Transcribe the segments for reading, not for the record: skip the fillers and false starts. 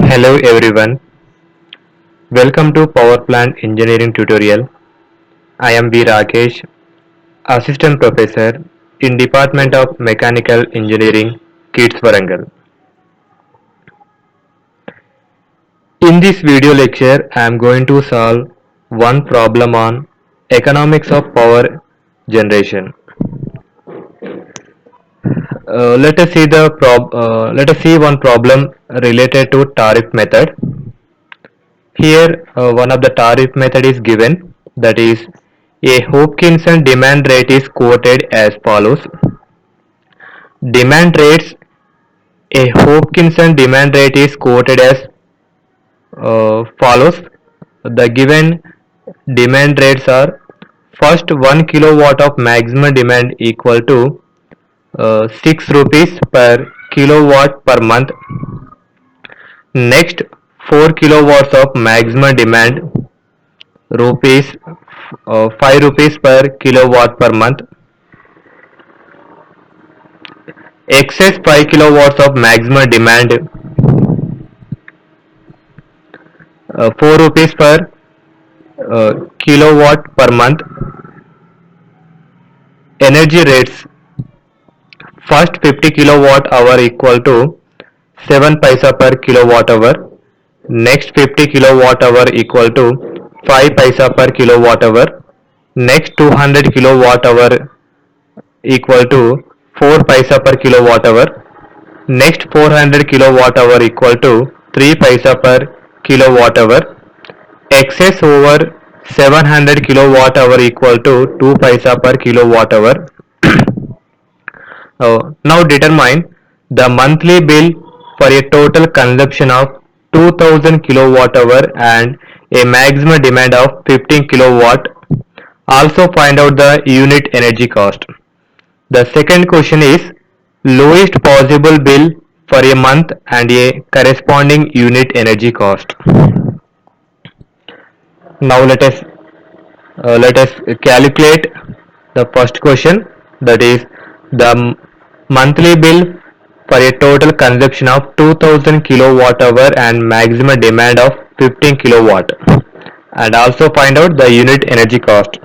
Hello everyone, welcome to Power Plant Engineering tutorial. I am RAKESH, Assistant Professor in Department of Mechanical Engineering, Kids Warangal. In this video lecture, I am going to solve one problem on economics of power generation. Let us see one problem related to tariff method. Here, one of the tariff method is given, that is, a Hopkinson demand rate is quoted as follows. Demand rates, a Hopkinson demand rate is quoted as follows. The given demand rates are: first 1 kilowatt of maximum demand equal to 6 rupees per kilowatt per month. Next, 4 kilowatts of maximum demand rupees 5 rupees per kilowatt per month. Excess 5 kilowatts of maximum demand 4 rupees per kilowatt per month. Energy rates: first 50 kilowatt hour equal to 7 paisa per kilowatt hour. Next 50 kilowatt hour equal to 5 paisa per kilowatt hour. Next 200 kilowatt hour equal to 4 paisa per kilowatt hour. Next 400 kilowatt hour equal to 3 paisa per kilowatt hour. Excess over 700 kilowatt hour equal to 2 paisa per kilowatt hour. Now determine the monthly bill for a total consumption of 2000 kilowatt hour and a maximum demand of 15 kilowatt. Also find out the unit energy cost. The second question is lowest possible bill for a month and a corresponding unit energy cost. Now let us calculate the first question, that is the monthly bill for a total consumption of 2000 kilowatt hour and maximum demand of 15 kilowatt, and also find out the unit energy cost.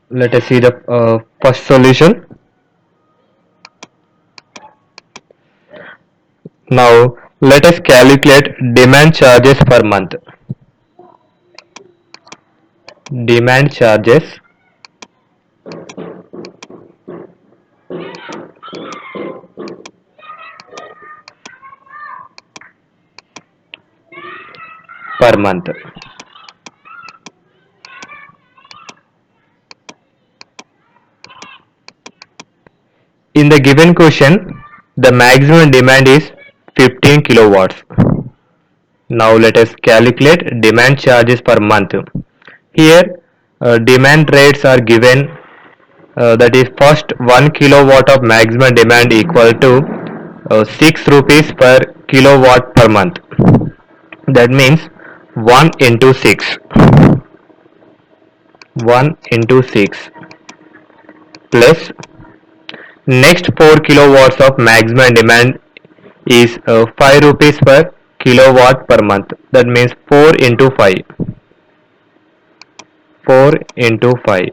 Let us see the first solution. Now let us calculate demand charges per month. Demand charges per month. In the given question, the maximum demand is 15 kilowatts. Now let us calculate demand charges per month. Here demand rates are given, that is first 1 kilowatt of maximum demand equal to 6 rupees per kilowatt per month. That means 1 into 6. 1 into 6 plus next 4 kilowatts of maximum demand is 5 rupees per kilowatt per month. That means 4 into 5. 4 into 5.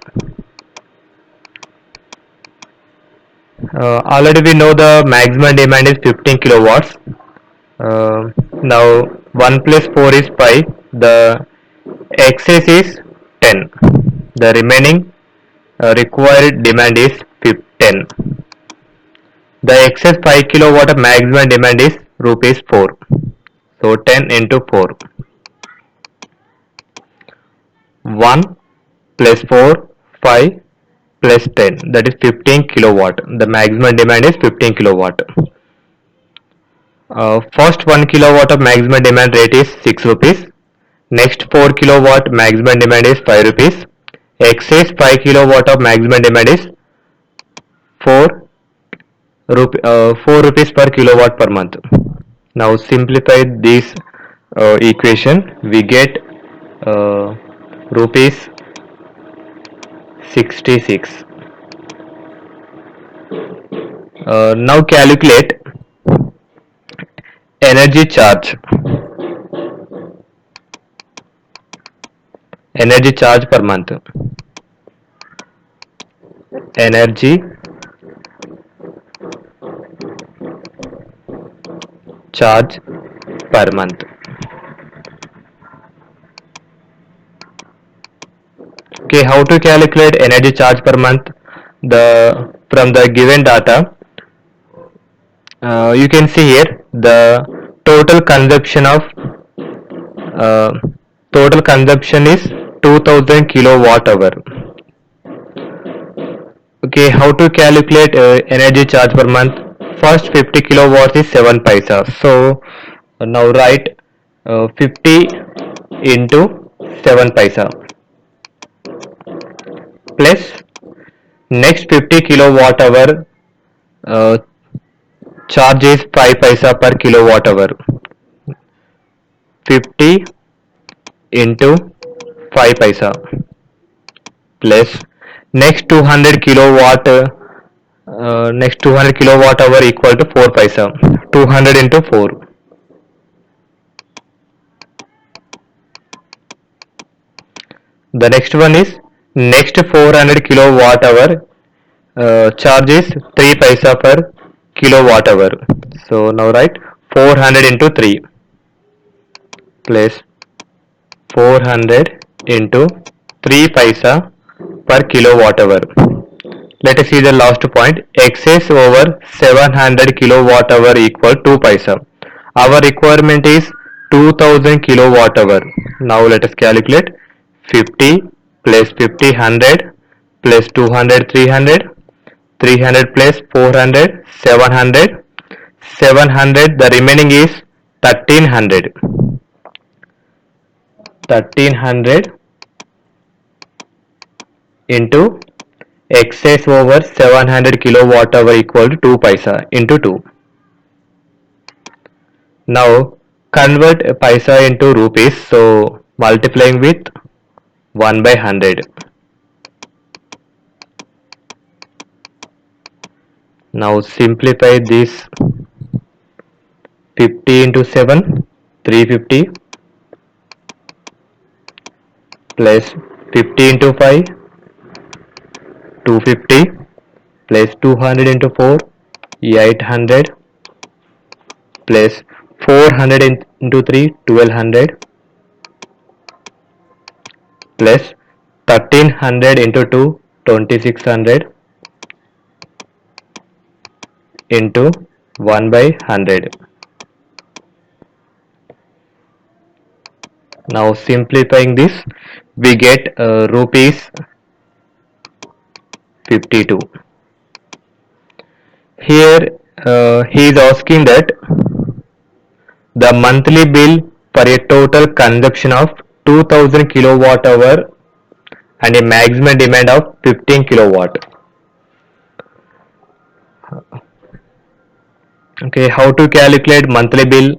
Already we know the maximum demand is 15 kilowatts. Now 1 plus 4 is 5. The excess is 10. The remaining required demand is 10. The excess 5 kilowatt of maximum demand is rupees 4. So 10 into 4. 1 plus 4, 5 plus 10, that is 15 kilowatt. The maximum demand is 15 kilowatt. First 1 kilowatt of maximum demand rate is 6 rupees. Next 4 kilowatt maximum demand is 5 rupees. Excess 5 kilowatt of maximum demand is 4 rupees per kilowatt per month. Now simplify this equation, we get uh, rupees 66. Now calculate energy charge. Energy charge per month. Energy charge per month. Okay, how to calculate energy charge per month? The From the given data, you can see here the total consumption of uh, total consumption is 2000 kilowatt hour. Okay, how to calculate energy charge per month? First 50 kilowatts is 7 paisa. So now write 50 into 7 paisa plus next 50 kilowatt hour uh, charge is 5 paisa per kilowatt hour. 50 into 5 paisa plus next 200 kilowatt next 200 kilowatt hour equal to 4 paisa. 200 into 4. The next one is next 400 kilowatt hour charge is 3 paisa per kilowatt hour. So now write 400 into 3 plus 400 into 3 paisa per kilowatt hour. Let us see the last point. Excess over 700 kilowatt hour equal 2 paisa. Our requirement is 2000 kilowatt hour. Now let us calculate 50 plus 50 100 plus 200 300, 300 plus 400 700, 700 the remaining is 1300. 1300 into excess over 700 kilowatt hour equal to 2 paisa into 2. Now convert paisa into rupees, so multiplying with 1 by 100. Now simplify this. 50 into 7 350 plus 50 into 5 250 plus 200 into 4 800 plus 400 into 3 1200 plus 1300 into 2 2600 into 1 by 100. Now simplifying this, we get rupees 52. Here he is asking that the monthly bill for a total consumption of 2000 kilowatt hour and a maximum demand of 15 kilowatt. Okay, how to calculate monthly bill?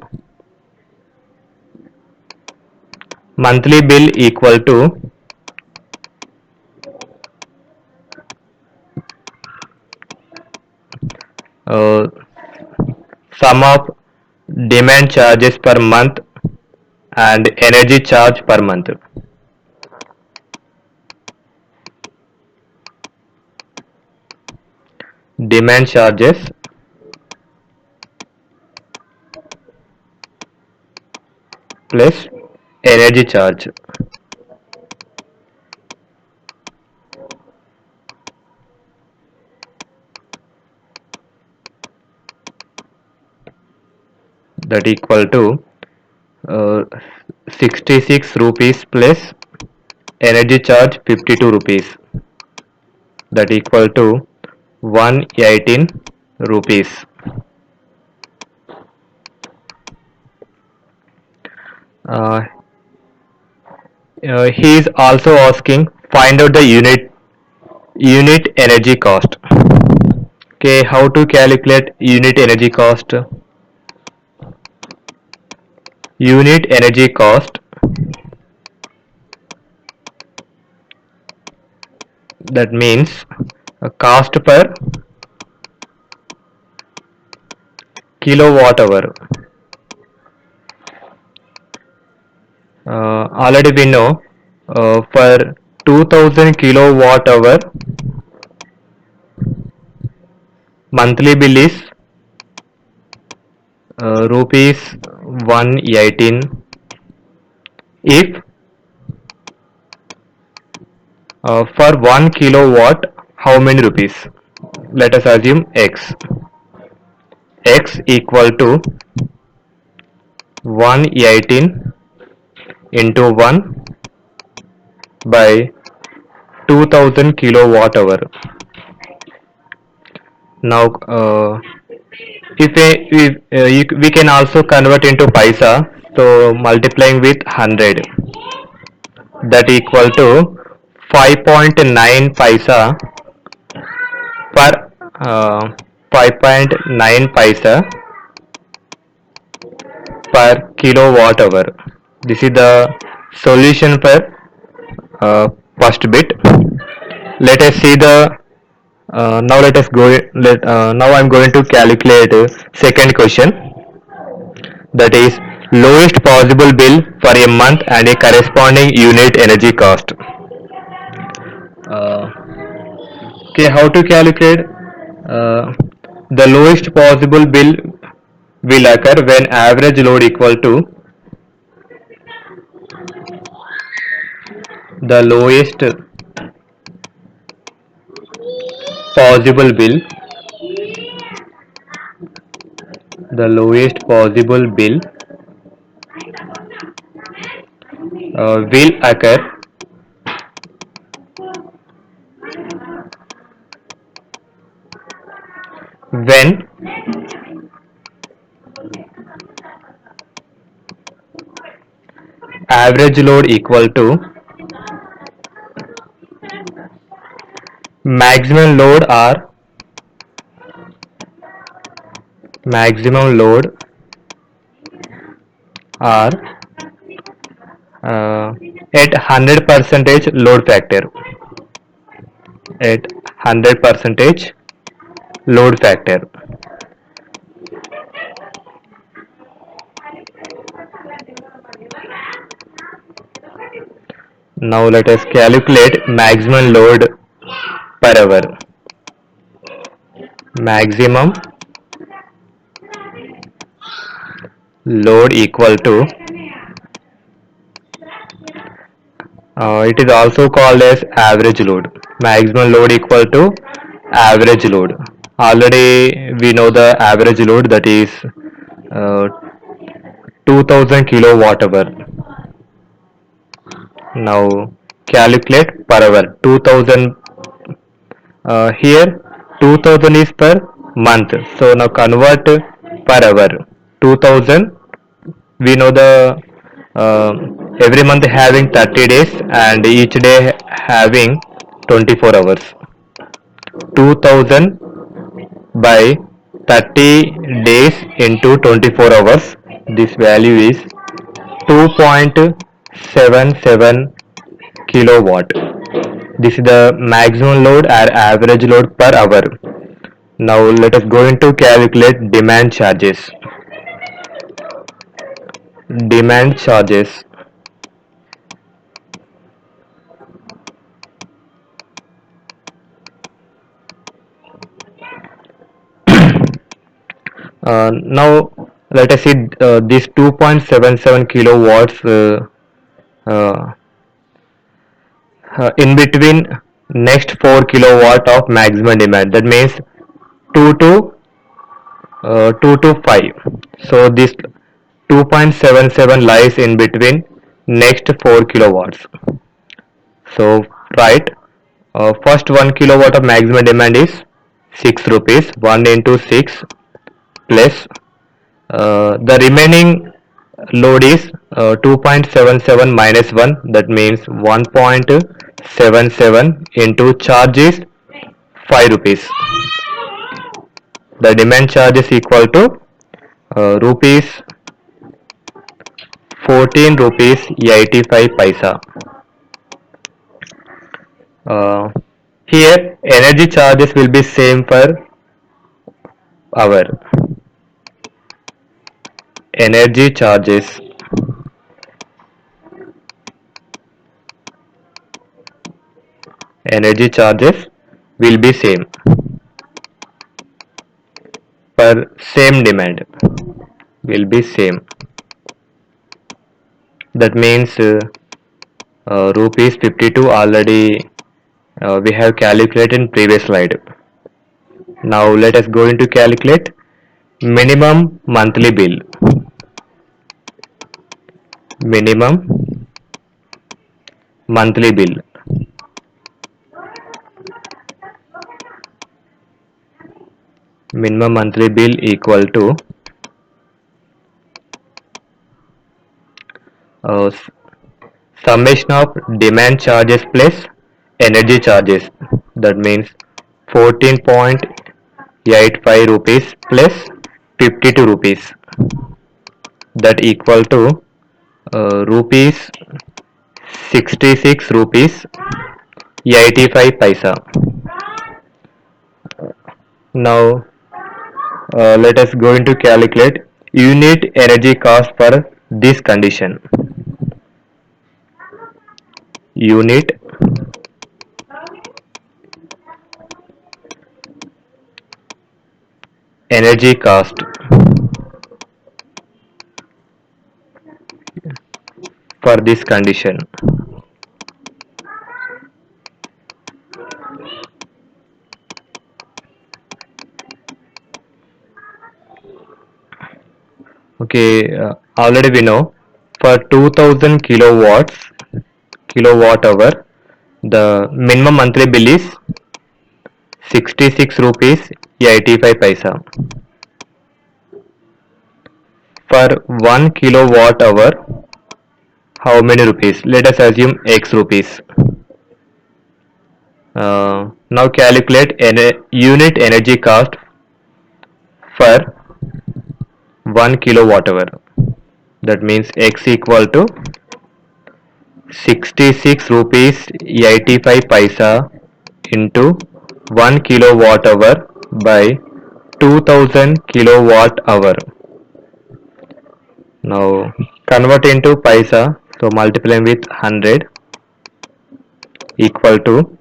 Monthly bill equal to uh, sum of demand charges per month and energy charge per month. Demand charges plus energy charge. That equal to 66 rupees plus energy charge 52 rupees. That equal to 118 rupees. Uh, he is also asking find out the unit energy cost. Okay, how to calculate unit energy cost? Unit energy cost that means cost per kilowatt hour. Already we know for 2000 kilowatt hour monthly bill is rupees 118. If for 1 kilowatt, how many rupees? Let us assume x. X equal to 118 into 1 by 2000 kilowatt hour. Now, we can also convert into paisa, so multiplying with 100, that equal to 5.9 paisa per 5.9 paisa per kilowatt hour. This is the solution for uh, first bit. Let us see the now let us go now I'm going to calculate second question, that is lowest possible bill for a month and a corresponding unit energy cost. Okay, how to calculate? The lowest possible bill will occur when average load equal to the possible bill lowest possible bill will occur when average load equal to maximum load or maximum load or at 100 percentage load factor, at 100 percentage load factor. Now let us calculate maximum load per hour. Maximum load equal to it is also called as average load. Maximum load equal to average load. Already we know the average load, that is 2000 kilowatt hour. Now calculate per hour. 2000 here 2000 is per month, so now convert per hour. 2000, we know the uh, every month having 30 days and each day having 24 hours. 2000 by 30 days into 24 hours, this value is 2.77 kilowatt. This is the maximum load or average load per hour. Now let us go into calculate demand charges. Demand charges. Now let us see this 2.77 kilowatts uh, in between next 4 kilowatt of maximum demand, that means 2 to 2 to 5. So this 2.77 lies in between next 4 kilowatts. So right, first 1 kilowatt of maximum demand is 6 rupees. 1 into 6 plus the remaining load is 2.77 minus 1, that means 1.77 into charge is 5 rupees. The demand charge is equal to rupees 14 rupees 85 paisa. Here energy charges will be same for hour. Energy charges will be same per same demand will be same. That means rupees 52 already we have calculated in previous slide. Now let us go into calculate minimum monthly bill. Minimum monthly bill. Minimum monthly bill equal to uh, summation of demand charges plus energy charges. That means 14.85 rupees plus 52 rupees. That equal to rupees 66 rupees 85 paisa. Now let us go into calculate unit energy cost for this condition. Unit energy cost for this condition. Okay, already we know for 2000 kilowatt hour, the minimum monthly bill is 66 rupees 85 paisa. For 1 kilowatt hour, how many rupees? Let us assume x rupees. Now calculate unit energy cost for 1 kilowatt hour. That means x equal to 66 rupees 85 paisa into 1 kilowatt hour by 2000 kilowatt hour. Now convert into paisa, so multiplying with 100 equal to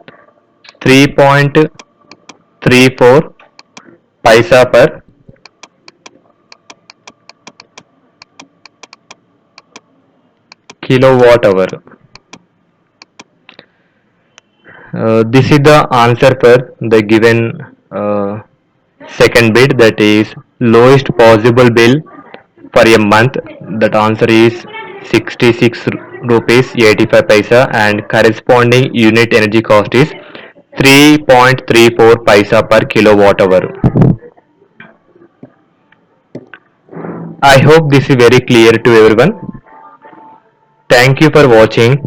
3.34 paisa per kilowatt hour. This is the answer for the given second bit, that is lowest possible bill for a month. That answer is 66 rupees 85 paisa and corresponding unit energy cost is 3.34 paisa per kilowatt hour. I hope this is very clear to everyone. Thank you for watching.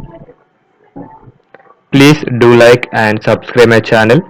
Please do like and subscribe my channel.